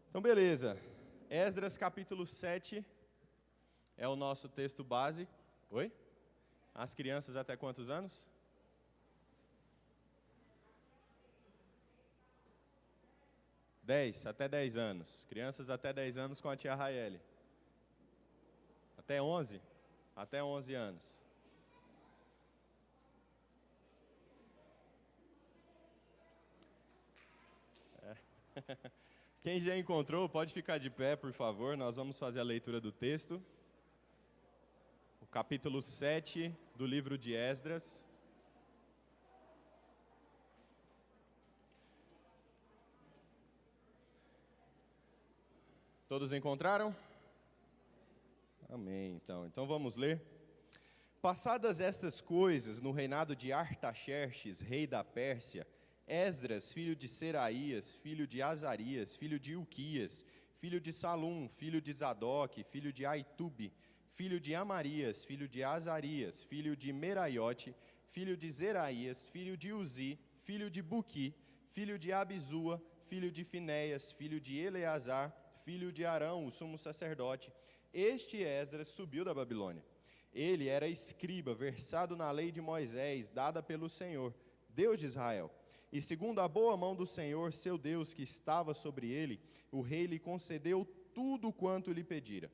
Então, beleza. Esdras capítulo 7 é o nosso texto base. Oi? As crianças até quantos anos? Até 10 anos. Crianças até 10 anos com a tia Raeli. Até 11? Até 11 anos. Quem já encontrou, pode ficar de pé, por favor. Nós vamos fazer a leitura do texto. O capítulo 7 do livro de Esdras. Todos encontraram? Amém, então vamos ler. Passadas estas coisas, no reinado de Artaxerxes, rei da Pérsia, Esdras, filho de Seraías, filho de Azarias, filho de Ilquias, filho de Salum, filho de Zadok, filho de Aitube, filho de Amarias, filho de Azarias, filho de Meraiote, filho de Zeraías, filho de Uzi, filho de Buqui, filho de Abizua, filho de Finéias, filho de Eleazar, filho de Arão, o sumo sacerdote. Este Esdras subiu da Babilônia. Ele era escriba, versado na lei de Moisés, dada pelo Senhor, Deus de Israel. E segundo a boa mão do Senhor, seu Deus, que estava sobre ele, o rei lhe concedeu tudo quanto lhe pedira.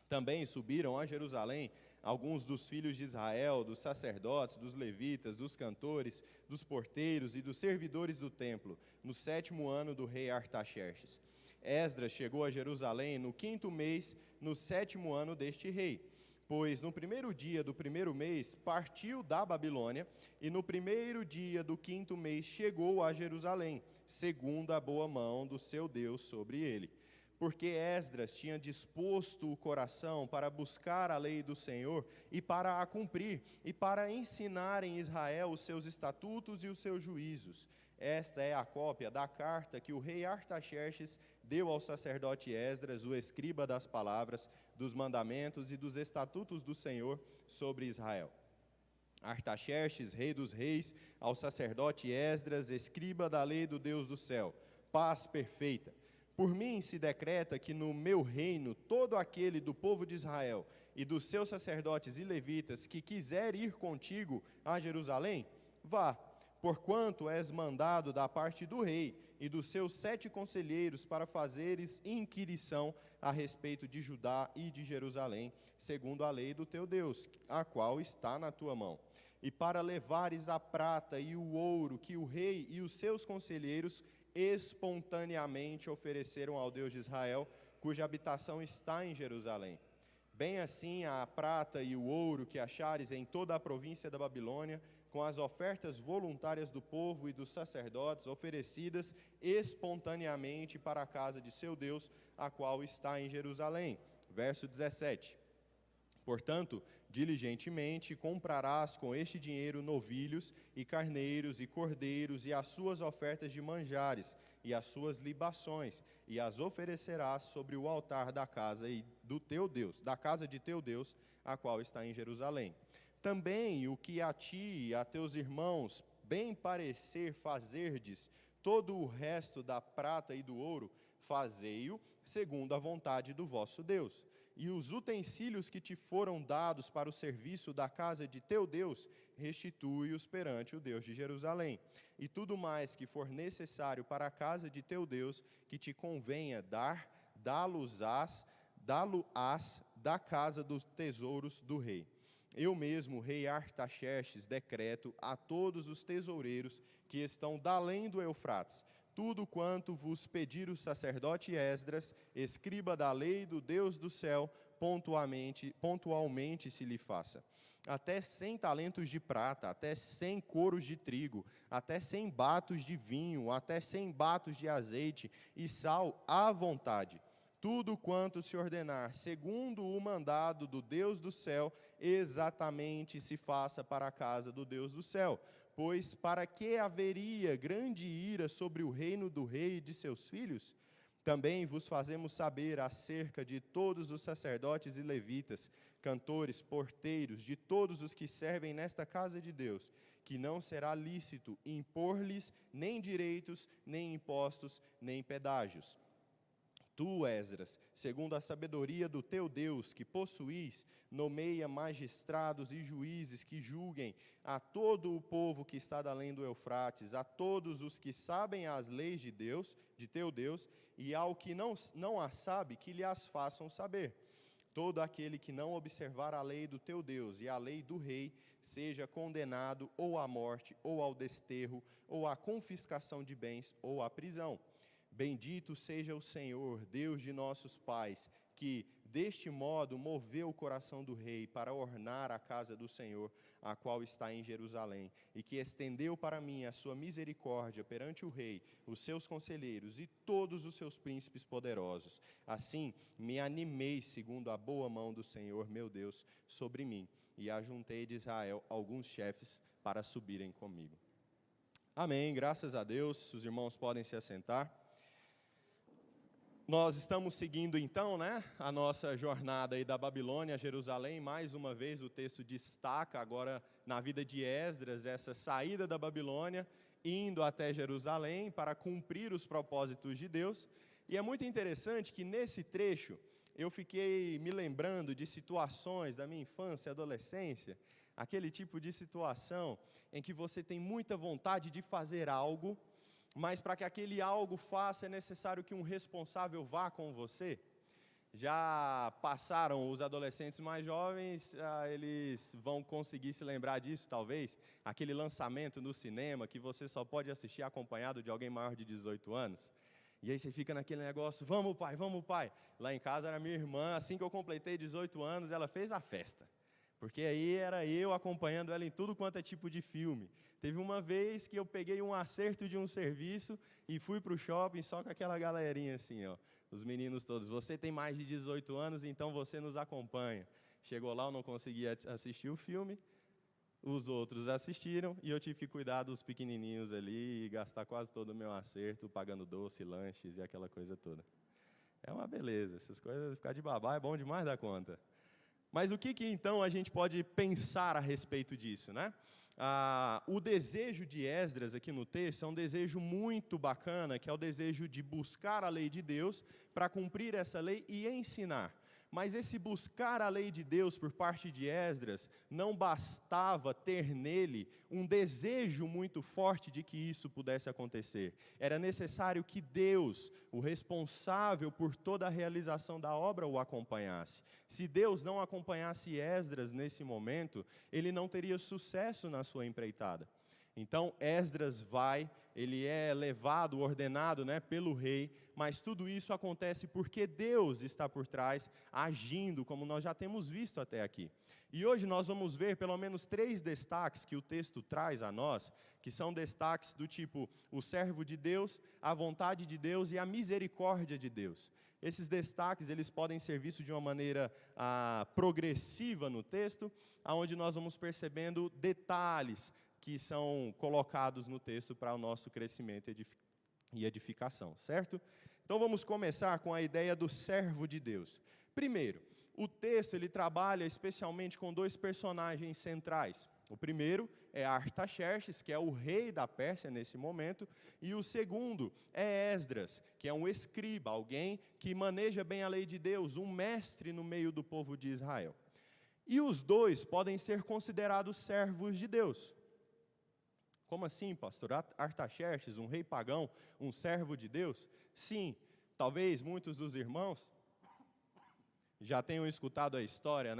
Também subiram a Jerusalém alguns dos filhos de Israel, dos sacerdotes, dos levitas, dos cantores, dos porteiros e dos servidores do templo, no 7º ano do rei Artaxerxes. Esdras chegou a Jerusalém no 5º mês, no 7º ano deste rei. Pois no primeiro dia do primeiro mês partiu da Babilônia, e no primeiro dia do 5º mês chegou a Jerusalém, segundo a boa mão do seu Deus sobre ele. Porque Esdras tinha disposto o coração para buscar a lei do Senhor e para a cumprir, e para ensinar em Israel os seus estatutos e os seus juízos. Esta é a cópia da carta que o rei Artaxerxes deu ao sacerdote Esdras, o escriba das palavras, dos mandamentos e dos estatutos do Senhor sobre Israel. Artaxerxes, rei dos reis, ao sacerdote Esdras, escriba da lei do Deus do céu, paz perfeita. Por mim se decreta que no meu reino todo aquele do povo de Israel e dos seus sacerdotes e levitas que quiser ir contigo a Jerusalém, vá, porquanto és mandado da parte do rei e dos seus 7 conselheiros para fazeres inquirição a respeito de Judá e de Jerusalém, segundo a lei do teu Deus, a qual está na tua mão. E para levares a prata e o ouro que o rei e os seus conselheiros espontaneamente ofereceram ao Deus de Israel, cuja habitação está em Jerusalém. Bem assim a prata e o ouro que achares em toda a província da Babilônia, com as ofertas voluntárias do povo e dos sacerdotes, oferecidas espontaneamente para a casa de seu Deus, a qual está em Jerusalém. Verso 17. Portanto, diligentemente comprarás com este dinheiro novilhos e carneiros e cordeiros e as suas ofertas de manjares e as suas libações, e as oferecerás sobre o altar da casa do teu Deus, da casa de teu Deus, a qual está em Jerusalém. Também o que a ti e a teus irmãos bem parecer fazerdes, todo o resto da prata e do ouro, fazei-o segundo a vontade do vosso Deus. E os utensílios que te foram dados para o serviço da casa de teu Deus, restitui-os perante o Deus de Jerusalém. E tudo mais que for necessário para a casa de teu Deus, que te convenha dar, dá-lo-ás da casa dos tesouros do rei. Eu mesmo, rei Artaxerxes, decreto a todos os tesoureiros que estão da além do Eufrates, tudo quanto vos pedir o sacerdote Esdras, escriba da lei do Deus do céu, pontualmente se lhe faça. Até 100 talentos de prata, até 100 coros de trigo, até 100 batos de vinho, até 100 batos de azeite e sal à vontade. Tudo quanto se ordenar, segundo o mandado do Deus do céu, exatamente se faça para a casa do Deus do céu. Pois para que haveria grande ira sobre o reino do rei e de seus filhos? Também vos fazemos saber acerca de todos os sacerdotes e levitas, cantores, porteiros, de todos os que servem nesta casa de Deus, que não será lícito impor-lhes nem direitos, nem impostos, nem pedágios. Tu, Esdras, segundo a sabedoria do teu Deus, que possuís, nomeia magistrados e juízes que julguem a todo o povo que está da além do Eufrates, a todos os que sabem as leis de Deus, de teu Deus, e ao que não as sabe, que lhe as façam saber. Todo aquele que não observar a lei do teu Deus e a lei do rei, seja condenado ou à morte, ou ao desterro, ou à confiscação de bens, ou à prisão. Bendito seja o Senhor, Deus de nossos pais, que deste modo moveu o coração do rei para ornar a casa do Senhor, a qual está em Jerusalém, e que estendeu para mim a sua misericórdia perante o rei, os seus conselheiros e todos os seus príncipes poderosos. Assim me animei segundo a boa mão do Senhor, meu Deus, sobre mim, e ajuntei de Israel alguns chefes para subirem comigo. Amém, graças a Deus. Os irmãos podem se assentar. Nós estamos seguindo então, a nossa jornada aí da Babilônia a Jerusalém. Mais uma vez o texto destaca agora na vida de Esdras essa saída da Babilônia, indo até Jerusalém para cumprir os propósitos de Deus. E é muito interessante que nesse trecho eu fiquei me lembrando de situações da minha infância e adolescência, aquele tipo de situação em que você tem muita vontade de fazer algo, mas para que aquele algo faça é necessário que um responsável vá com você. Já passaram os adolescentes mais jovens, eles vão conseguir se lembrar disso talvez, aquele lançamento no cinema que você só pode assistir acompanhado de alguém maior de 18 anos. E aí você fica naquele negócio, vamos pai, vamos pai. Lá em casa era minha irmã, assim que eu completei 18 anos, ela fez a festa. Porque aí era eu acompanhando ela em tudo quanto é tipo de filme. Teve uma vez que eu peguei um acerto de um serviço e fui para o shopping só com aquela galerinha assim, os meninos todos. Você tem mais de 18 anos, então você nos acompanha. Chegou lá, eu não conseguia assistir o filme, os outros assistiram e eu tive que cuidar dos pequenininhos ali e gastar quase todo o meu acerto, pagando doce, lanches e aquela coisa toda. É uma beleza, essas coisas, ficar de babá é bom demais da conta. Mas o que então a gente pode pensar a respeito disso, o desejo de Esdras aqui no texto é um desejo muito bacana, que é o desejo de buscar a lei de Deus para cumprir essa lei e ensinar. Mas esse buscar a lei de Deus por parte de Esdras, não bastava ter nele um desejo muito forte de que isso pudesse acontecer. Era necessário que Deus, o responsável por toda a realização da obra, o acompanhasse. Se Deus não acompanhasse Esdras nesse momento, ele não teria sucesso na sua empreitada. Então Esdras vai, ele é levado, ordenado pelo rei, mas tudo isso acontece porque Deus está por trás, agindo, como nós já temos visto até aqui. E hoje nós vamos ver pelo menos 3 destaques que o texto traz a nós, que são destaques do tipo, o servo de Deus, a vontade de Deus e a misericórdia de Deus. Esses destaques eles podem ser vistos de uma maneira progressiva no texto, onde nós vamos percebendo detalhes que são colocados no texto para o nosso crescimento e edificação, certo? Então vamos começar com a ideia do servo de Deus. Primeiro, o texto ele trabalha especialmente com 2 personagens centrais. O primeiro é Artaxerxes, que é o rei da Pérsia nesse momento, e o segundo é Esdras, que é um escriba, alguém que maneja bem a lei de Deus, um mestre no meio do povo de Israel. E os 2 podem ser considerados servos de Deus. Como assim, pastor? Artaxerxes, um rei pagão, um servo de Deus? Sim, talvez muitos dos irmãos já tenham escutado a história,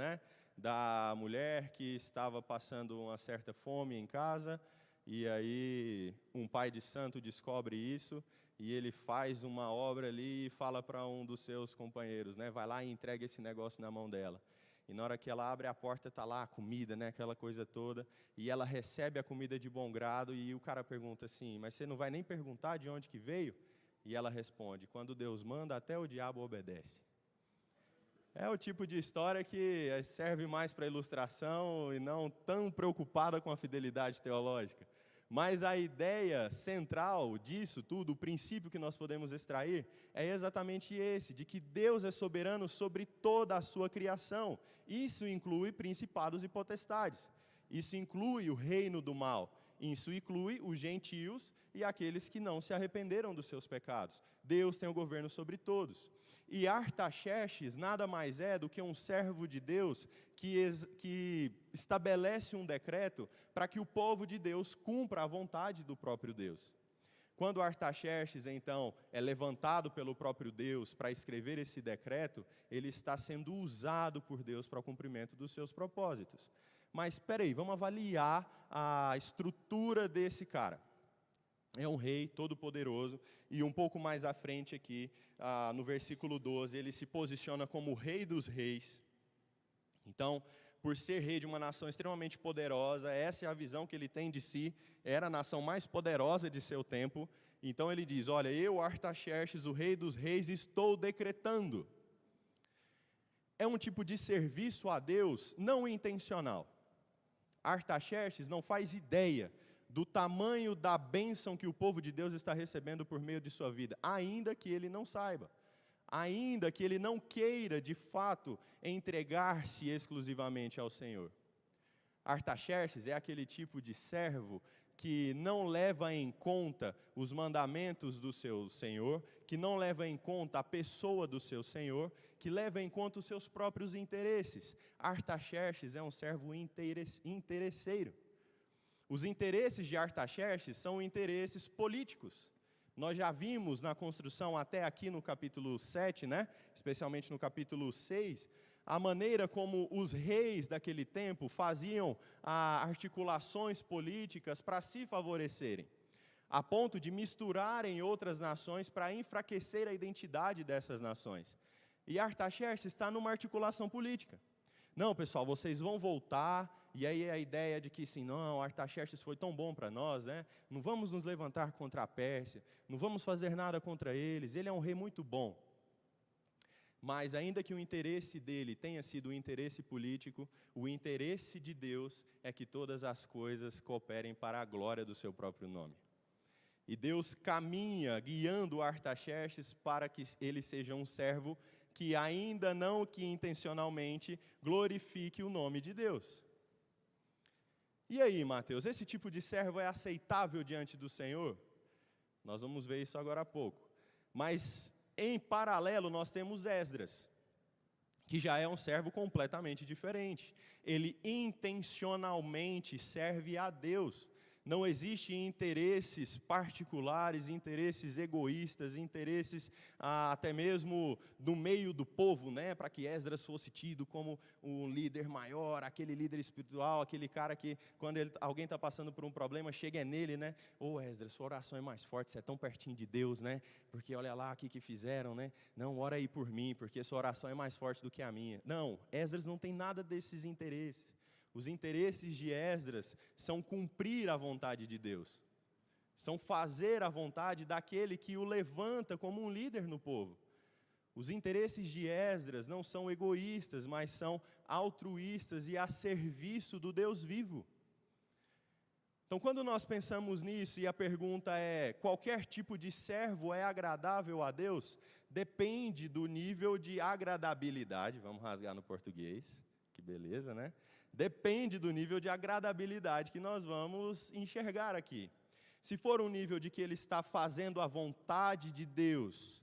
da mulher que estava passando uma certa fome em casa, e aí um pai de santo descobre isso, e ele faz uma obra ali e fala para um dos seus companheiros, vai lá e entrega esse negócio na mão dela. E na hora que ela abre a porta, está lá a comida, aquela coisa toda, e ela recebe a comida de bom grado, e o cara pergunta assim, mas você não vai nem perguntar de onde que veio? E ela responde, quando Deus manda, até o diabo obedece. É o tipo de história que serve mais para ilustração e não tão preocupada com a fidelidade teológica. Mas a ideia central disso tudo, o princípio que nós podemos extrair, é exatamente esse, de que Deus é soberano sobre toda a sua criação. Isso inclui principados e potestades. Isso inclui o reino do mal. Isso inclui os gentios e aqueles que não se arrependeram dos seus pecados. Deus tem o governo sobre todos. E Artaxerxes nada mais é do que um servo de Deus que estabelece um decreto para que o povo de Deus cumpra a vontade do próprio Deus. Quando Artaxerxes, então, é levantado pelo próprio Deus para escrever esse decreto, ele está sendo usado por Deus para o cumprimento dos seus propósitos. Mas, espera aí, vamos avaliar a estrutura desse cara. É um rei todo-poderoso, e um pouco mais à frente aqui, no versículo 12, ele se posiciona como o rei dos reis. Então, por ser rei de uma nação extremamente poderosa, essa é a visão que ele tem de si, era a nação mais poderosa de seu tempo. Então ele diz, olha, eu, Artaxerxes, o rei dos reis, estou decretando. É um tipo de serviço a Deus não intencional. Artaxerxes não faz ideia do tamanho da bênção que o povo de Deus está recebendo por meio de sua vida, ainda que ele não saiba. Ainda que ele não queira, de fato, entregar-se exclusivamente ao Senhor. Artaxerxes é aquele tipo de servo que não leva em conta os mandamentos do seu Senhor, que não leva em conta a pessoa do seu Senhor, que leva em conta os seus próprios interesses. Artaxerxes é um servo interesseiro. Os interesses de Artaxerxes são interesses políticos. Nós já vimos na construção até aqui no capítulo 7, né? Especialmente no capítulo 6, a maneira como os reis daquele tempo faziam articulações políticas para se favorecerem, a ponto de misturarem outras nações para enfraquecer a identidade dessas nações. E Artaxerxes está numa articulação política. Não, pessoal, vocês vão voltar, e aí a ideia de que, assim, não, Artaxerxes foi tão bom para nós, né? Não vamos nos levantar contra a Pérsia, não vamos fazer nada contra eles, ele é um rei muito bom. Mas ainda que o interesse dele tenha sido um interesse político, o interesse de Deus é que todas as coisas cooperem para a glória do seu próprio nome. E Deus caminha guiando Artaxerxes para que ele seja um servo que ainda não que intencionalmente glorifique o nome de Deus. E aí, Mateus, esse tipo de servo é aceitável diante do Senhor? Nós vamos ver isso agora há pouco. Mas, em paralelo, nós temos Esdras, que já é um servo completamente diferente. Ele intencionalmente serve a Deus. Não existem interesses particulares, interesses egoístas, interesses até mesmo do meio do povo, né, para que Esdras fosse tido como um líder maior, aquele líder espiritual, aquele cara que quando alguém está passando por um problema, chega nele, né? Ô Esdras, sua oração é mais forte, você é tão pertinho de Deus, né? Porque olha lá o que fizeram, né? Não, ora aí por mim, porque sua oração é mais forte do que a minha. Não, Esdras não tem nada desses interesses. Os interesses de Esdras são cumprir a vontade de Deus, são fazer a vontade daquele que o levanta como um líder no povo. Os interesses de Esdras não são egoístas, mas são altruístas e a serviço do Deus vivo. Então, quando nós pensamos nisso e a pergunta é, qualquer tipo de servo é agradável a Deus? Depende do nível de agradabilidade, vamos rasgar no português, que beleza, né? Depende do nível de agradabilidade que nós vamos enxergar aqui. Se for um nível de que ele está fazendo a vontade de Deus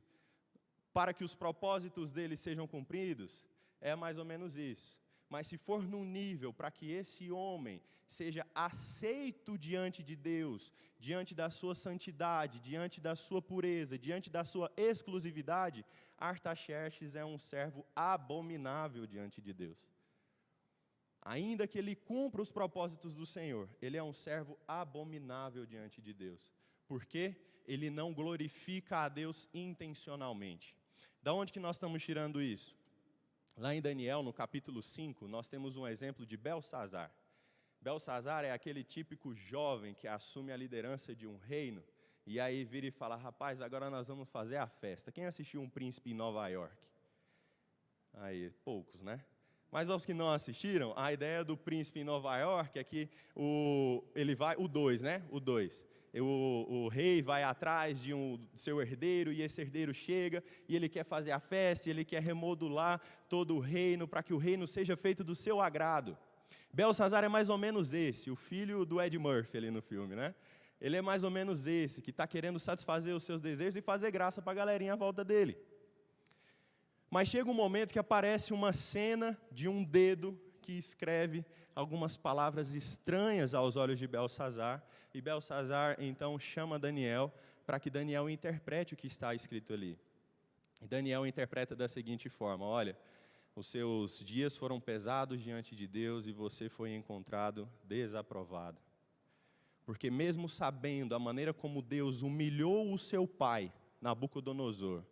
para que os propósitos dele sejam cumpridos, é mais ou menos isso. Mas se for num nível para que esse homem seja aceito diante de Deus, diante da sua santidade, diante da sua pureza, diante da sua exclusividade, Artaxerxes é um servo abominável diante de Deus. Ainda que ele cumpra os propósitos do Senhor, ele é um servo abominável diante de Deus. Por quê? Ele não glorifica a Deus intencionalmente. Da onde que nós estamos tirando isso? Lá em Daniel, no capítulo 5, nós temos um exemplo de Belsazar. Belsazar é aquele típico jovem que assume a liderança de um reino, e aí vira e fala, rapaz, agora nós vamos fazer a festa. Quem assistiu Um Príncipe em Nova York? Aí, poucos, né? Mas aos que não assistiram, a ideia do príncipe em Nova York é que o 2, né? O 2. O rei vai atrás de seu herdeiro, e esse herdeiro chega, e ele quer fazer a festa, ele quer remodular todo o reino, para que o reino seja feito do seu agrado. Belsazar é mais ou menos esse, o filho do Ed Murphy ali no filme, né? Ele é mais ou menos esse, que está querendo satisfazer os seus desejos e fazer graça para a galerinha à volta dele. Mas chega um momento que aparece uma cena de um dedo que escreve algumas palavras estranhas aos olhos de Beltsazar, e Beltsazar então chama Daniel para que Daniel interprete o que está escrito ali. E Daniel interpreta da seguinte forma: olha, os seus dias foram pesados diante de Deus e você foi encontrado desaprovado. Porque mesmo sabendo a maneira como Deus humilhou o seu pai, Nabucodonosor,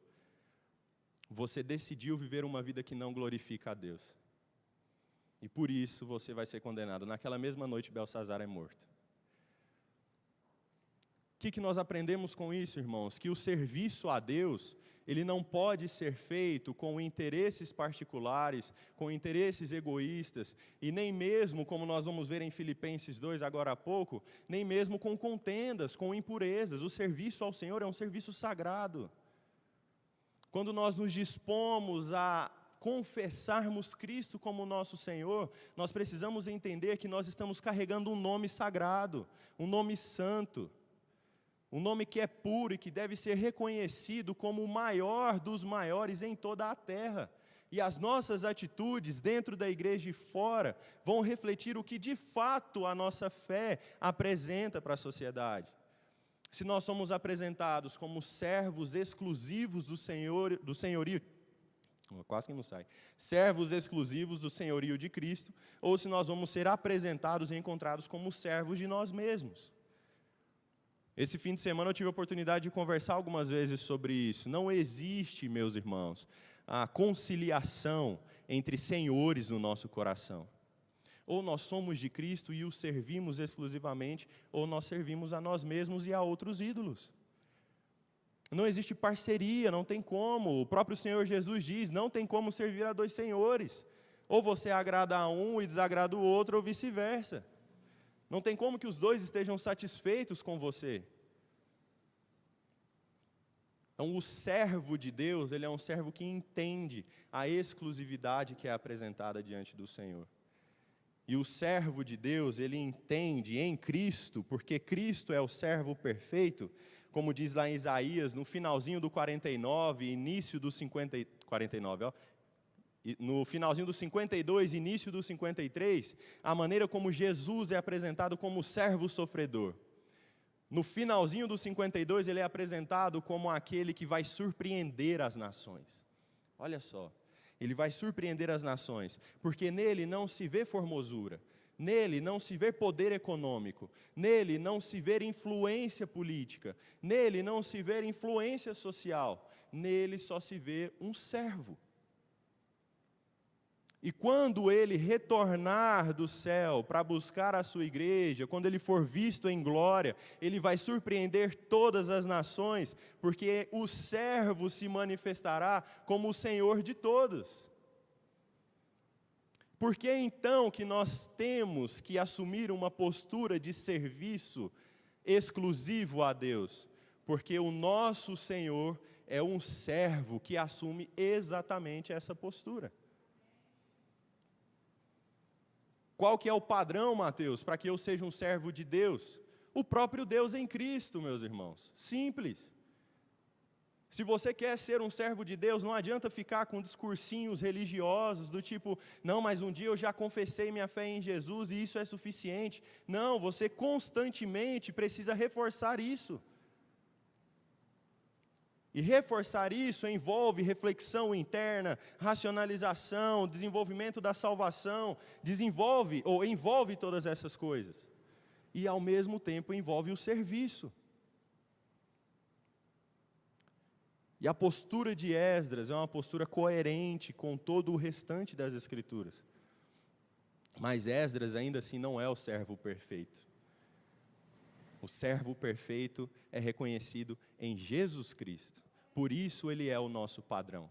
você decidiu viver uma vida que não glorifica a Deus. E por isso você vai ser condenado. Naquela mesma noite, Beltsazar é morto. O que nós aprendemos com isso, irmãos? Que o serviço a Deus, ele não pode ser feito com interesses particulares, com interesses egoístas, e nem mesmo, como nós vamos ver em Filipenses 2 agora há pouco, nem mesmo com contendas, com impurezas. O serviço ao Senhor é um serviço sagrado. Quando nós nos dispomos a confessarmos Cristo como nosso Senhor, nós precisamos entender que nós estamos carregando um nome sagrado, um nome santo, um nome que é puro e que deve ser reconhecido como o maior dos maiores em toda a terra. E as nossas atitudes dentro da igreja e fora vão refletir o que de fato a nossa fé apresenta para a sociedade. Se nós somos apresentados como servos exclusivos do senhorio, quase que não sai, servos exclusivos do senhorio de Cristo, ou se nós vamos ser apresentados e encontrados como servos de nós mesmos. Esse fim de semana eu tive a oportunidade de conversar algumas vezes sobre isso. Não existe, meus irmãos, a conciliação entre senhores no nosso coração. Ou nós somos de Cristo e o servimos exclusivamente, ou nós servimos a nós mesmos e a outros ídolos. Não existe parceria, não tem como. O próprio Senhor Jesus diz, não tem como servir a dois senhores. Ou você agrada a um e desagrada o outro, ou vice-versa. Não tem como que os dois estejam satisfeitos com você. Então, o servo de Deus, ele é um servo que entende a exclusividade que é apresentada diante do Senhor. E o servo de Deus, ele entende em Cristo, porque Cristo é o servo perfeito, como diz lá em Isaías, no finalzinho do 49, início do 49, ó. No finalzinho do 52, início do 53, a maneira como Jesus é apresentado como servo sofredor. No finalzinho do 52, ele é apresentado como aquele que vai surpreender as nações. Olha só, ele vai surpreender as nações, porque nele não se vê formosura, nele não se vê poder econômico, nele não se vê influência política, nele não se vê influência social, nele só se vê um servo. E quando ele retornar do céu para buscar a sua igreja, quando ele for visto em glória, ele vai surpreender todas as nações, porque o servo se manifestará como o Senhor de todos. Por que então que nós temos que assumir uma postura de serviço exclusivo a Deus? Porque o nosso Senhor é um servo que assume exatamente essa postura. Qual que é o padrão, Mateus, para que eu seja um servo de Deus? O próprio Deus em Cristo, meus irmãos. Simples. Se você quer ser um servo de Deus, não adianta ficar com discursinhos religiosos do tipo, não, mas um dia eu já confessei minha fé em Jesus e isso é suficiente. Não, você constantemente precisa reforçar isso. E reforçar isso envolve reflexão interna, racionalização, desenvolvimento da salvação, envolve todas essas coisas. E ao mesmo tempo envolve o serviço. E a postura de Esdras é uma postura coerente com todo o restante das Escrituras. Mas Esdras ainda assim não é o servo perfeito. O servo perfeito é reconhecido em Jesus Cristo. Por isso ele é o nosso padrão.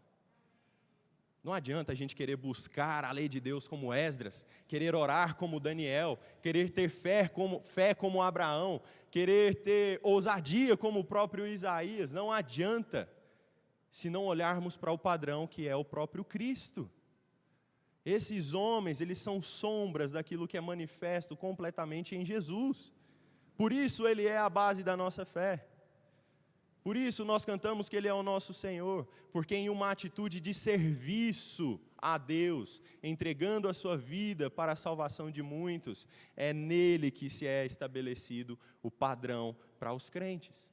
Não adianta a gente querer buscar a lei de Deus como Esdras, querer orar como Daniel, querer ter fé como Abraão, querer ter ousadia como o próprio Isaías. Não adianta, se não olharmos para o padrão que é o próprio Cristo. Esses homens, eles são sombras daquilo que é manifesto completamente em Jesus. Por isso Ele é a base da nossa fé. Por isso nós cantamos que Ele é o nosso Senhor, porque em uma atitude de serviço a Deus, entregando a sua vida para a salvação de muitos, é nele que se é estabelecido o padrão para os crentes.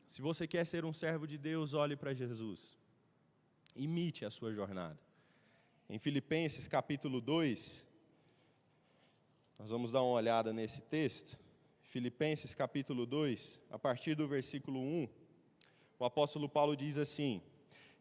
Se você quer ser um servo de Deus, olhe para Jesus. Imite a sua jornada. Em Filipenses capítulo 2, nós vamos dar uma olhada nesse texto. Filipenses capítulo 2, a partir do versículo 1, o apóstolo Paulo diz assim: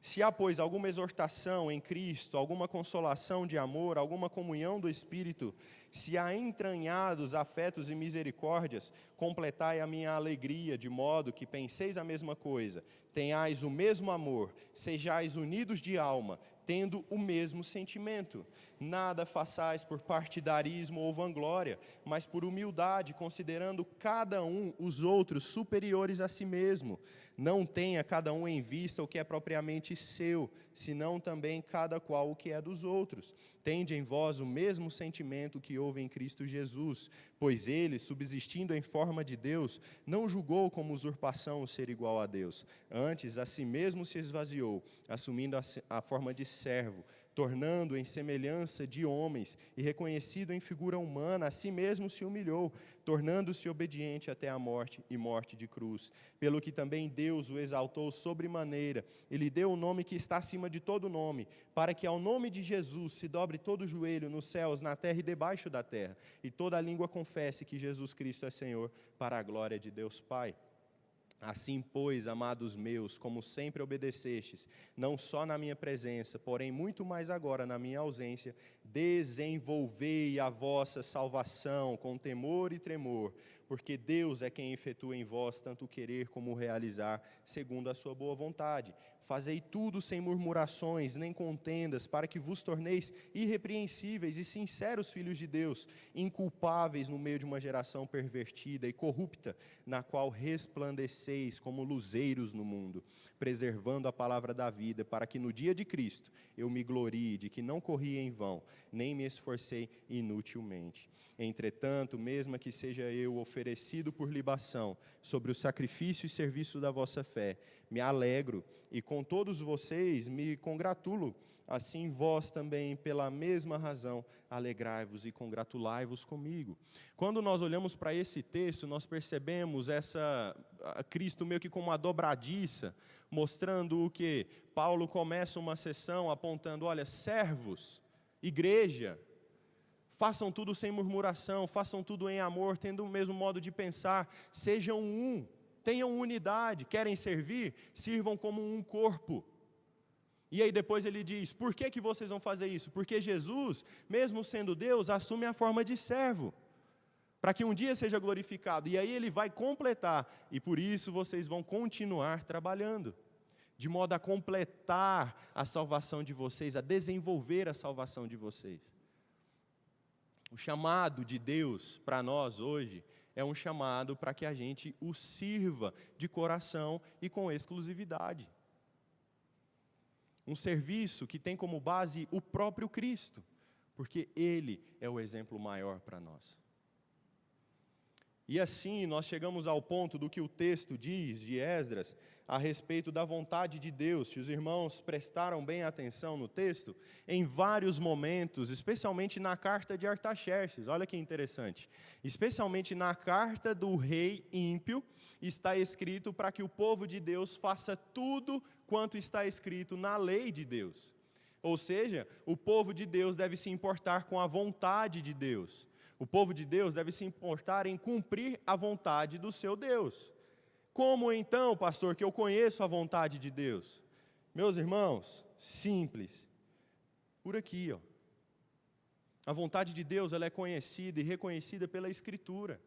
se há, pois, alguma exortação em Cristo, alguma consolação de amor, alguma comunhão do Espírito, se há entranhados afetos e misericórdias, completai a minha alegria, de modo que penseis a mesma coisa, tenhais o mesmo amor, sejais unidos de alma, tendo o mesmo sentimento. Nada façais por partidarismo ou vanglória, mas por humildade, considerando cada um os outros superiores a si mesmo. Não tenha cada um em vista o que é propriamente seu, senão também cada qual o que é dos outros. Tende em vós o mesmo sentimento que houve em Cristo Jesus, pois ele, subsistindo em forma de Deus, não julgou como usurpação o ser igual a Deus. Antes, a si mesmo se esvaziou, assumindo a forma de servo, tornando em semelhança de homens, e reconhecido em figura humana, a si mesmo se humilhou, tornando-se obediente até a morte e morte de cruz. Pelo que também Deus o exaltou sobremaneira, e lhe deu o nome que está acima de todo nome, para que ao nome de Jesus se dobre todo o joelho nos céus, na terra e debaixo da terra, e toda a língua confesse que Jesus Cristo é Senhor, para a glória de Deus Pai. Assim, pois, amados meus, como sempre obedecestes, não só na minha presença, porém muito mais agora na minha ausência, desenvolvei a vossa salvação com temor e tremor, porque Deus é quem efetua em vós tanto o querer como o realizar, segundo a sua boa vontade. Fazei tudo sem murmurações, nem contendas, para que vos torneis irrepreensíveis e sinceros filhos de Deus, inculpáveis no meio de uma geração pervertida e corrupta, na qual resplandeceis como luzeiros no mundo, preservando a palavra da vida, para que no dia de Cristo eu me glorie de que não corri em vão, nem me esforcei inutilmente. Entretanto, mesmo que seja eu oferecido por libação sobre o sacrifício e serviço da vossa fé, me alegro e com todos vocês me congratulo. Assim vós também, pela mesma razão, alegrai-vos e congratulai-vos comigo. Quando nós olhamos para esse texto, nós percebemos Cristo meio que como uma dobradiça, mostrando o que? Paulo começa uma sessão apontando, olha, servos, igreja, façam tudo sem murmuração, façam tudo em amor, tendo o mesmo modo de pensar, sejam um, tenham unidade, querem servir, sirvam como um corpo. E aí depois ele diz, por que vocês vão fazer isso? Porque Jesus, mesmo sendo Deus, assume a forma de servo, para que um dia seja glorificado. E aí ele vai completar, e por isso vocês vão continuar trabalhando, de modo a completar a salvação de vocês, a desenvolver a salvação de vocês. O chamado de Deus para nós hoje é um chamado para que a gente o sirva de coração e com exclusividade. Um serviço que tem como base o próprio Cristo, porque Ele é o exemplo maior para nós. E assim nós chegamos ao ponto do que o texto diz de Esdras a respeito da vontade de Deus. Se os irmãos prestaram bem atenção no texto, em vários momentos, especialmente na carta de Artaxerxes, olha que interessante, especialmente na carta do rei ímpio, está escrito para que o povo de Deus faça tudo quanto está escrito na lei de Deus. Ou seja, o povo de Deus deve se importar com a vontade de Deus. O povo de Deus deve se importar em cumprir a vontade do seu Deus. Como então, pastor, que eu conheço a vontade de Deus? Meus irmãos, simples. Por aqui, ó. A vontade de Deus, ela é conhecida e reconhecida pela Escritura.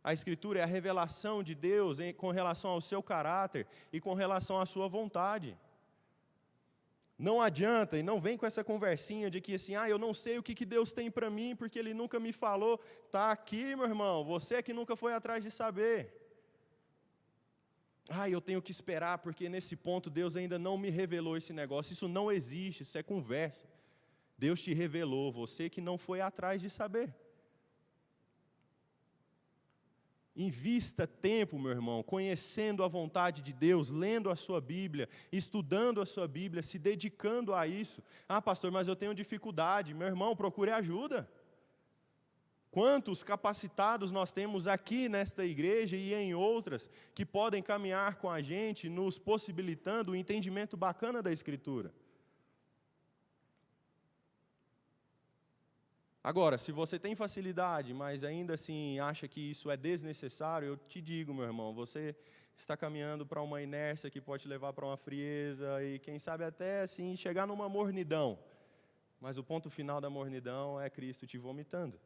A Escritura é a revelação de Deus com relação ao seu caráter e com relação à sua vontade. Não adianta, e não vem com essa conversinha de que assim, eu não sei o que Deus tem para mim, porque Ele nunca me falou. Está aqui, meu irmão, você que nunca foi atrás de saber. Eu tenho que esperar, porque nesse ponto Deus ainda não me revelou esse negócio. Isso não existe, isso é conversa. Deus te revelou, você que não foi atrás de saber. Invista tempo, meu irmão, conhecendo a vontade de Deus, lendo a sua Bíblia, estudando a sua Bíblia, se dedicando a isso. Ah, pastor, mas eu tenho dificuldade. Meu irmão, procure ajuda. Quantos capacitados nós temos aqui nesta igreja e em outras que podem caminhar com a gente, nos possibilitando um entendimento bacana da Escritura. Agora, se você tem facilidade, mas ainda assim acha que isso é desnecessário, eu te digo, meu irmão, você está caminhando para uma inércia que pode te levar para uma frieza e quem sabe até assim chegar numa mornidão. Mas o ponto final da mornidão é Cristo te vomitando.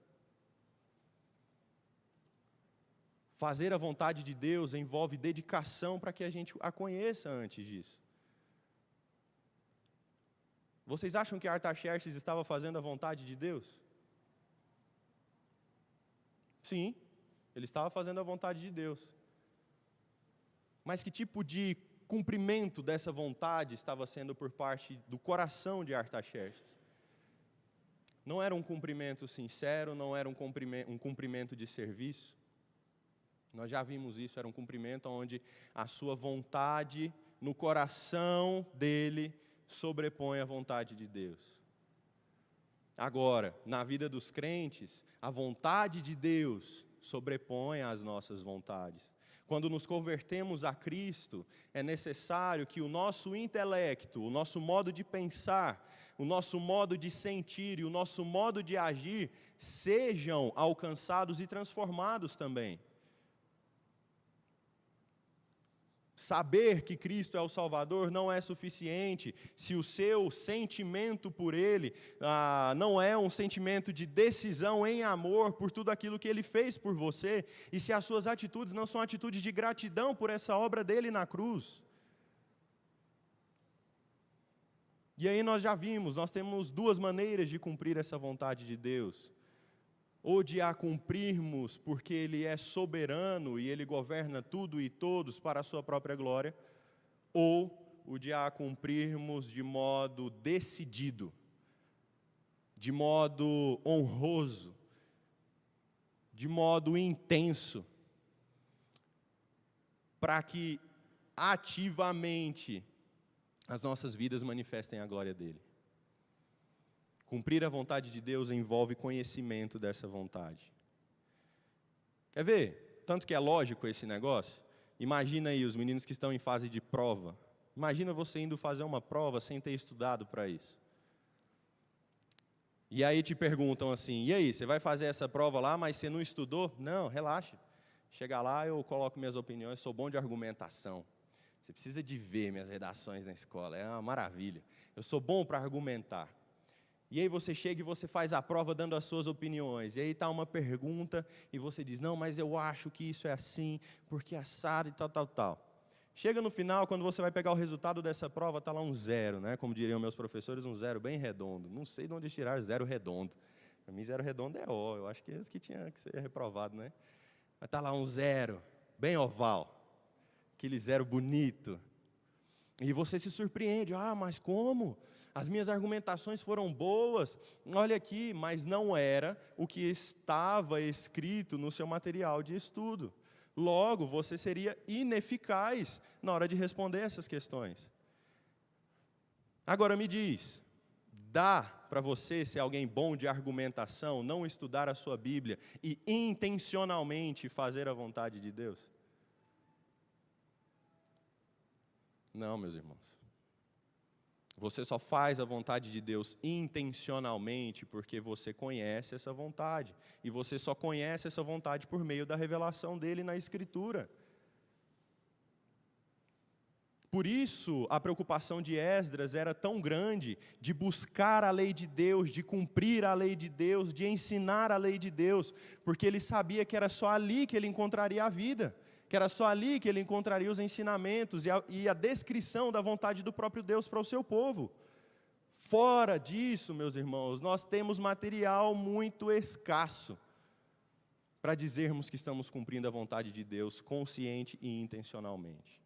Fazer a vontade de Deus envolve dedicação para que a gente a conheça antes disso. Vocês acham que Artaxerxes estava fazendo a vontade de Deus? Sim, ele estava fazendo a vontade de Deus. Mas que tipo de cumprimento dessa vontade estava sendo por parte do coração de Artaxerxes? Não era um cumprimento sincero, não era um cumprimento de serviço. Nós já vimos isso, era um cumprimento onde a sua vontade no coração dele sobrepõe a vontade de Deus. Agora, na vida dos crentes, a vontade de Deus sobrepõe as nossas vontades. Quando nos convertemos a Cristo, é necessário que o nosso intelecto, o nosso modo de pensar, o nosso modo de sentir e o nosso modo de agir sejam alcançados e transformados também. Saber que Cristo é o Salvador não é suficiente se o seu sentimento por Ele não é um sentimento de decisão em amor por tudo aquilo que Ele fez por você, e se as suas atitudes não são atitudes de gratidão por essa obra dEle na cruz. E aí nós já vimos, nós temos duas maneiras de cumprir essa vontade de Deus. Ou de a cumprirmos porque Ele é soberano e Ele governa tudo e todos para a sua própria glória, ou o de a cumprirmos de modo decidido, de modo honroso, de modo intenso, para que ativamente as nossas vidas manifestem a glória dEle. Cumprir a vontade de Deus envolve conhecimento dessa vontade. Quer ver? Tanto que é lógico esse negócio. Imagina aí os meninos que estão em fase de prova. Imagina você indo fazer uma prova sem ter estudado para isso. E aí te perguntam assim, e aí, você vai fazer essa prova lá, mas você não estudou? Não, relaxa. Chega lá, eu coloco minhas opiniões, sou bom de argumentação. Você precisa de ver minhas redações na escola, é uma maravilha. Eu sou bom para argumentar. E aí você chega e você faz a prova dando as suas opiniões. E aí está uma pergunta e você diz, não, mas eu acho que isso é assim, porque é assado e tal. Chega no final, quando você vai pegar o resultado dessa prova, está lá um 0, né? Como diriam meus professores, um 0 bem redondo. Não sei de onde tirar 0 redondo. Para mim, 0 redondo é O. Eu acho que é esse que tinha que ser reprovado, né? Mas está lá um 0, bem oval. Aquele 0 bonito. E você se surpreende, mas como? As minhas argumentações foram boas, olha aqui, mas não era o que estava escrito no seu material de estudo. Logo, você seria ineficaz na hora de responder essas questões. Agora me diz, dá para você ser alguém bom de argumentação, não estudar a sua Bíblia e intencionalmente fazer a vontade de Deus? Não, meus irmãos. Você só faz a vontade de Deus intencionalmente porque você conhece essa vontade. E você só conhece essa vontade por meio da revelação dele na Escritura. Por isso, a preocupação de Esdras era tão grande de buscar a lei de Deus, de cumprir a lei de Deus, de ensinar a lei de Deus, porque ele sabia que era só ali que ele encontraria a vida. Que era só ali que ele encontraria os ensinamentos e a descrição da vontade do próprio Deus para o seu povo. Fora disso, meus irmãos, nós temos material muito escasso para dizermos que estamos cumprindo a vontade de Deus consciente e intencionalmente.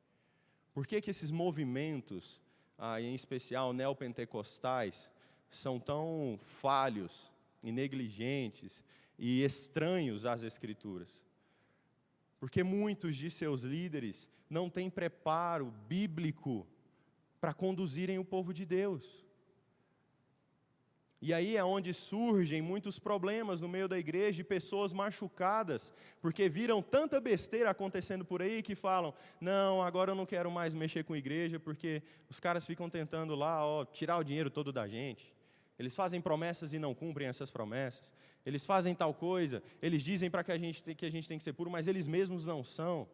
Por que esses movimentos, em especial neopentecostais, são tão falhos e negligentes e estranhos às Escrituras? Porque muitos de seus líderes não têm preparo bíblico para conduzirem o povo de Deus. E aí é onde surgem muitos problemas no meio da igreja e pessoas machucadas, porque viram tanta besteira acontecendo por aí que falam, não, agora eu não quero mais mexer com a igreja, porque os caras ficam tentando lá, tirar o dinheiro todo da gente. Eles fazem promessas e não cumprem essas promessas. Eles fazem tal coisa, eles dizem para que a gente tem que ser puro, mas eles mesmos não são.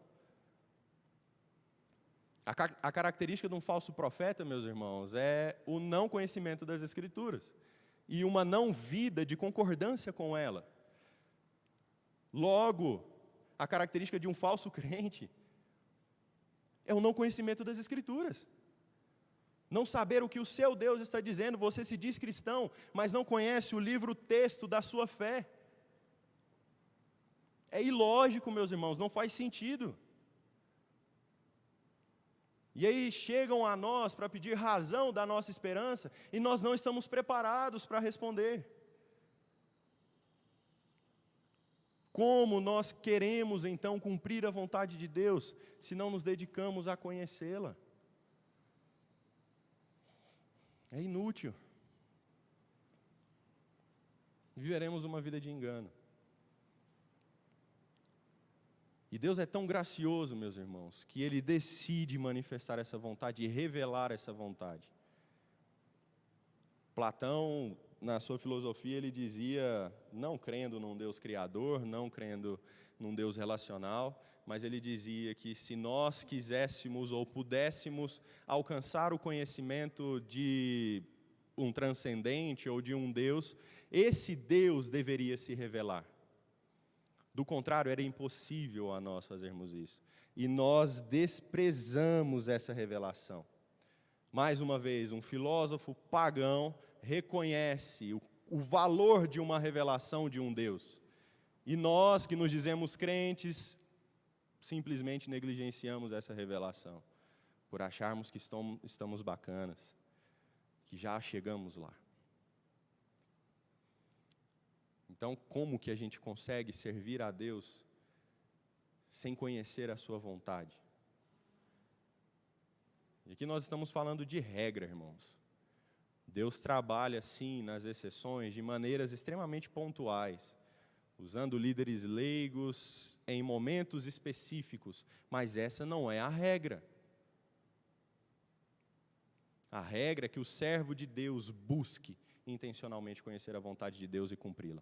A característica de um falso profeta, meus irmãos, é o não conhecimento das Escrituras e uma não vida de concordância com ela. Logo, a característica de um falso crente é o não conhecimento das Escrituras. Não saber o que o seu Deus está dizendo. Você se diz cristão, mas não conhece o livro, o texto da sua fé. É ilógico, meus irmãos, não faz sentido. E aí chegam a nós para pedir razão da nossa esperança, e nós não estamos preparados para responder. Como nós queremos então cumprir a vontade de Deus, se não nos dedicamos a conhecê-la? É inútil. Viveremos uma vida de engano. E Deus é tão gracioso, meus irmãos, que Ele decide manifestar essa vontade e revelar essa vontade. Platão, na sua filosofia, ele dizia, não crendo num Deus criador, não crendo num Deus relacional, mas ele dizia que se nós quiséssemos ou pudéssemos alcançar o conhecimento de um transcendente ou de um Deus, esse Deus deveria se revelar. Do contrário, era impossível a nós fazermos isso. E nós desprezamos essa revelação. Mais uma vez, um filósofo pagão reconhece o valor de uma revelação de um Deus. E nós, que nos dizemos crentes, simplesmente negligenciamos essa revelação, por acharmos que estamos bacanas, que já chegamos lá. Então, como que a gente consegue servir a Deus sem conhecer a sua vontade? E aqui nós estamos falando de regra, irmãos. Deus trabalha, sim, nas exceções, de maneiras extremamente pontuais, usando líderes leigos em momentos específicos, mas essa não é a regra. A regra é que o servo de Deus busque intencionalmente conhecer a vontade de Deus e cumpri-la.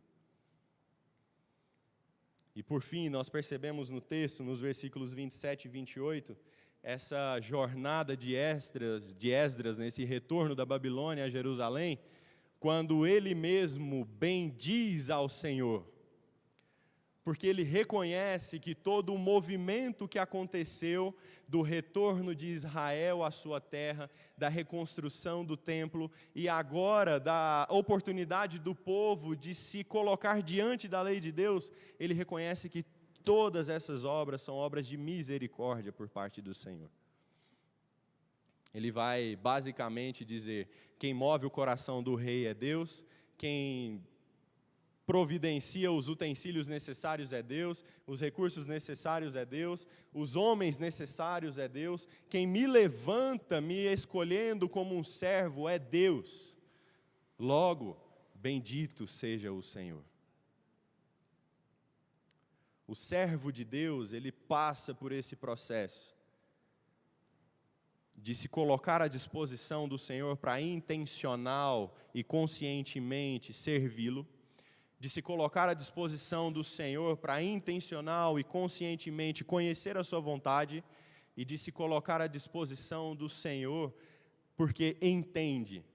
E por fim, nós percebemos no texto, nos versículos 27 e 28, essa jornada de Esdras, nesse retorno da Babilônia a Jerusalém, quando ele mesmo bendiz ao Senhor. Porque ele reconhece que todo o movimento que aconteceu do retorno de Israel à sua terra, da reconstrução do templo e agora da oportunidade do povo de se colocar diante da lei de Deus, ele reconhece que todas essas obras são obras de misericórdia por parte do Senhor. Ele vai basicamente dizer, quem move o coração do rei é Deus, quem providencia os utensílios necessários é Deus, os recursos necessários é Deus, os homens necessários é Deus, quem me levanta me escolhendo como um servo é Deus. Logo, bendito seja o Senhor. O servo de Deus, ele passa por esse processo de se colocar à disposição do Senhor para intencional e conscientemente servi-lo, de se colocar à disposição do Senhor para intencional e conscientemente conhecer a sua vontade e de se colocar à disposição do Senhor porque entende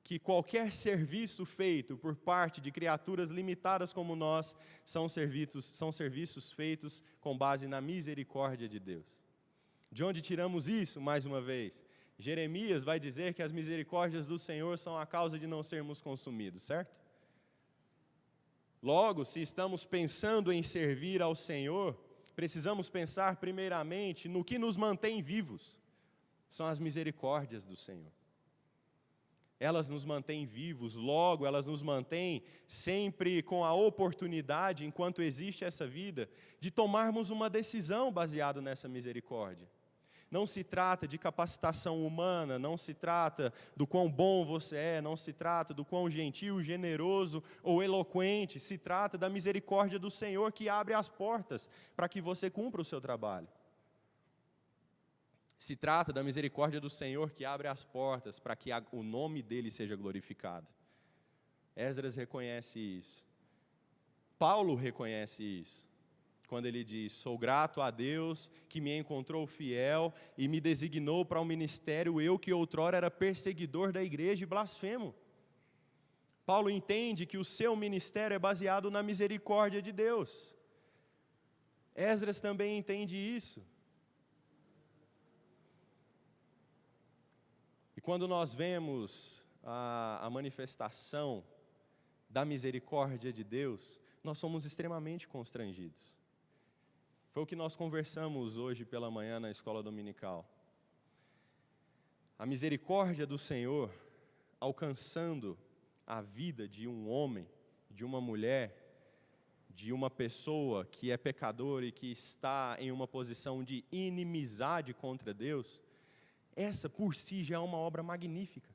que qualquer serviço feito por parte de criaturas limitadas como nós são serviços feitos com base na misericórdia de Deus. De onde tiramos isso, mais uma vez? Jeremias vai dizer que as misericórdias do Senhor são a causa de não sermos consumidos, certo? Logo, se estamos pensando em servir ao Senhor, precisamos pensar primeiramente no que nos mantém vivos. São as misericórdias do Senhor. Elas nos mantêm vivos, logo elas nos mantêm sempre com a oportunidade, enquanto existe essa vida, de tomarmos uma decisão baseada nessa misericórdia. Não se trata de capacitação humana, não se trata do quão bom você é, não se trata do quão gentil, generoso ou eloquente, se trata da misericórdia do Senhor que abre as portas para que você cumpra o seu trabalho. Se trata da misericórdia do Senhor que abre as portas para que o nome dele seja glorificado. Esdras reconhece isso. Paulo reconhece isso. Quando ele diz: sou grato a Deus que me encontrou fiel e me designou para o ministério, eu que outrora era perseguidor da igreja e blasfemo. Paulo entende que o seu ministério é baseado na misericórdia de Deus. Esdras também entende isso. E quando nós vemos a manifestação da misericórdia de Deus, nós somos extremamente constrangidos. Foi o que nós conversamos hoje pela manhã na escola dominical. A misericórdia do Senhor alcançando a vida de um homem, de uma mulher, de uma pessoa que é pecadora e que está em uma posição de inimizade contra Deus, essa por si já é uma obra magnífica.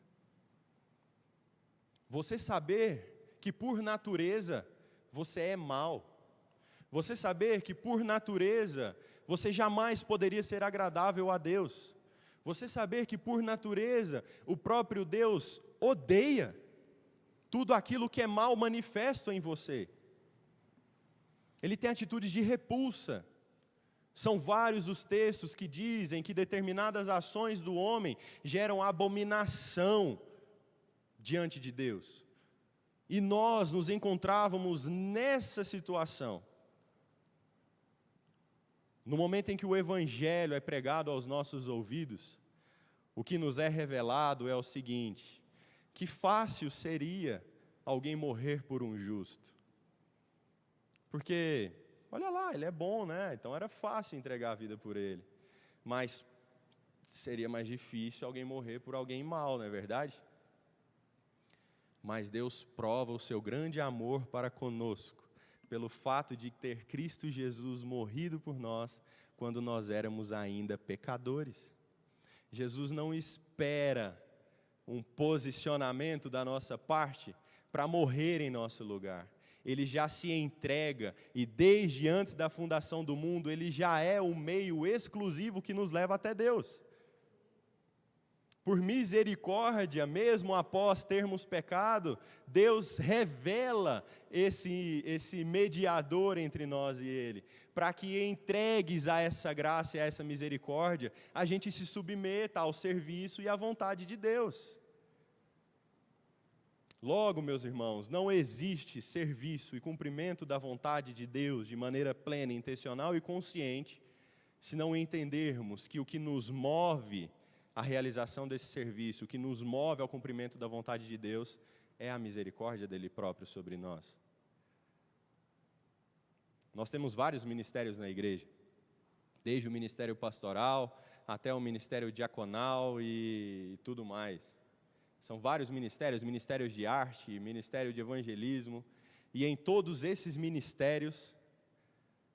Você saber que por natureza você é mau, você saber que por natureza você jamais poderia ser agradável a Deus, você saber que por natureza o próprio Deus odeia tudo aquilo que é mal manifesto em você. Ele tem atitudes de repulsa. São vários os textos que dizem que determinadas ações do homem geram abominação diante de Deus. E nós nos encontrávamos nessa situação. No momento em que o Evangelho é pregado aos nossos ouvidos, o que nos é revelado é o seguinte: que fácil seria alguém morrer por um justo. Porque, olha lá, ele é bom, né? Então era fácil entregar a vida por ele. Mas seria mais difícil alguém morrer por alguém mau, não é verdade? Mas Deus prova o seu grande amor para conosco, pelo fato de ter Cristo Jesus morrido por nós, quando nós éramos ainda pecadores. Jesus não espera um posicionamento da nossa parte para morrer em nosso lugar. Ele já se entrega e desde antes da fundação do mundo, ele já é o meio exclusivo que nos leva até Deus. Por misericórdia, mesmo após termos pecado, Deus revela esse mediador entre nós e Ele, para que entregues a essa graça e a essa misericórdia, a gente se submeta ao serviço e à vontade de Deus. Logo, meus irmãos, não existe serviço e cumprimento da vontade de Deus de maneira plena, intencional e consciente, se não entendermos que o que nos move à realização desse serviço, o que nos move ao cumprimento da vontade de Deus, é a misericórdia dele próprio sobre nós. Nós temos vários ministérios na igreja, desde o ministério pastoral até o ministério diaconal e tudo mais. São vários ministérios, ministérios de arte, ministério de evangelismo, e em todos esses ministérios,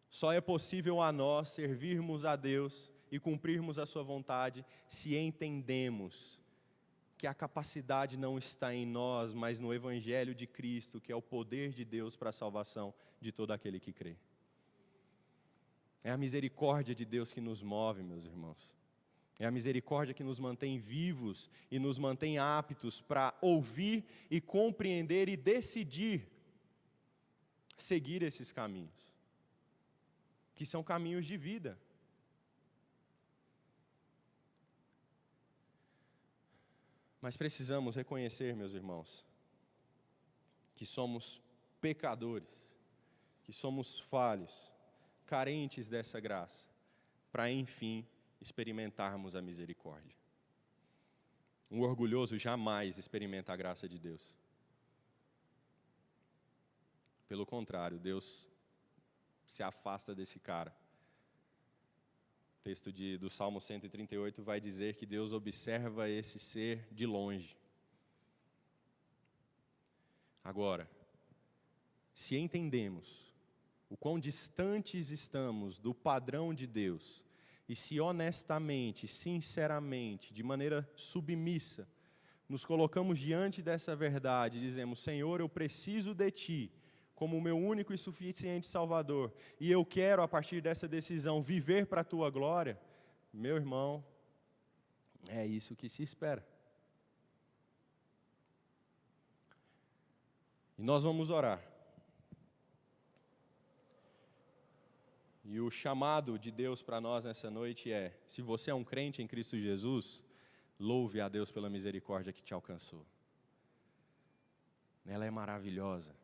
só é possível a nós servirmos a Deus e cumprirmos a sua vontade se entendemos que a capacidade não está em nós, mas no Evangelho de Cristo, que é o poder de Deus para a salvação de todo aquele que crê. É a misericórdia de Deus que nos move, meus irmãos. É a misericórdia que nos mantém vivos e nos mantém aptos para ouvir e compreender e decidir seguir esses caminhos, que são caminhos de vida. Mas precisamos reconhecer, meus irmãos, que somos pecadores, que somos falhos, carentes dessa graça, para enfim experimentarmos a misericórdia. Um orgulhoso jamais experimenta a graça de Deus. Pelo contrário, Deus se afasta desse cara. O texto do Salmo 138 vai dizer que Deus observa esse ser de longe. Agora, se entendemos o quão distantes estamos do padrão de Deus, e se honestamente, sinceramente, de maneira submissa, nos colocamos diante dessa verdade e dizemos: Senhor, eu preciso de Ti como o meu único e suficiente Salvador, e eu quero, a partir dessa decisão, viver para a Tua glória, meu irmão, é isso que se espera. E nós vamos orar. E o chamado de Deus para nós nessa noite é: se você é um crente em Cristo Jesus, louve a Deus pela misericórdia que te alcançou. Ela é maravilhosa.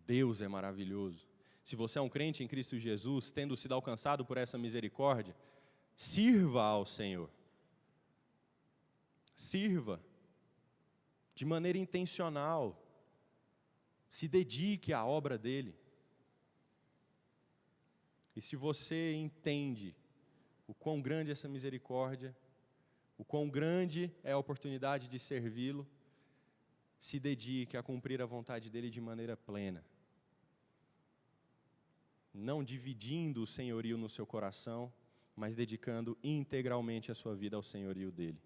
Deus é maravilhoso. Se você é um crente em Cristo Jesus, tendo sido alcançado por essa misericórdia, sirva ao Senhor. Sirva de maneira intencional. Se dedique à obra dele. E se você entende o quão grande é essa misericórdia, o quão grande é a oportunidade de servi-lo, se dedique a cumprir a vontade dele de maneira plena. Não dividindo o senhorio no seu coração, mas dedicando integralmente a sua vida ao senhorio dele.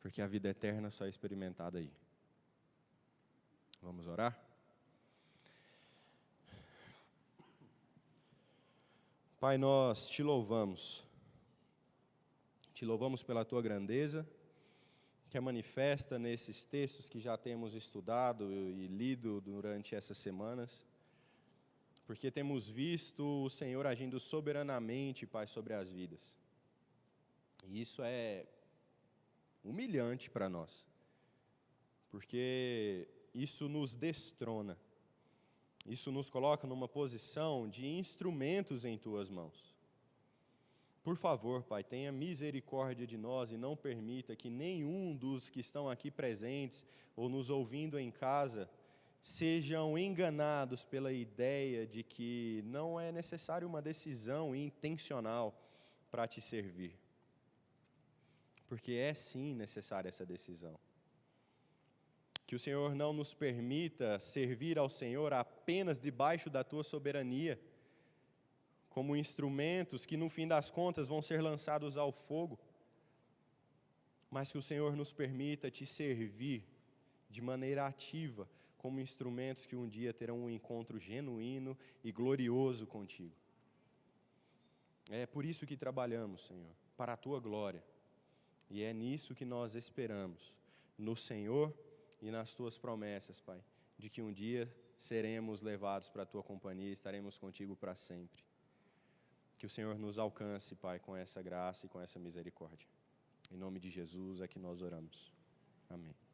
Porque a vida eterna só é experimentada aí. Vamos orar? Pai, nós te louvamos. Te louvamos pela tua grandeza, que é manifesta nesses textos que já temos estudado e lido durante essas semanas, porque temos visto o Senhor agindo soberanamente, Pai, sobre as vidas. E isso é humilhante para nós, porque isso nos destrona, isso nos coloca numa posição de instrumentos em tuas mãos. Por favor, Pai, tenha misericórdia de nós e não permita que nenhum dos que estão aqui presentes ou nos ouvindo em casa sejam enganados pela ideia de que não é necessário uma decisão intencional para te servir. Porque é sim necessária essa decisão. Que o Senhor não nos permita servir ao Senhor apenas debaixo da tua soberania, como instrumentos que no fim das contas vão ser lançados ao fogo, mas que o Senhor nos permita te servir de maneira ativa, como instrumentos que um dia terão um encontro genuíno e glorioso contigo. É por isso que trabalhamos, Senhor, para a tua glória, e é nisso que nós esperamos, no Senhor e nas tuas promessas, Pai, de que um dia seremos levados para a tua companhia e estaremos contigo para sempre. Que o Senhor nos alcance, Pai, com essa graça e com essa misericórdia. Em nome de Jesus é que nós oramos. Amém.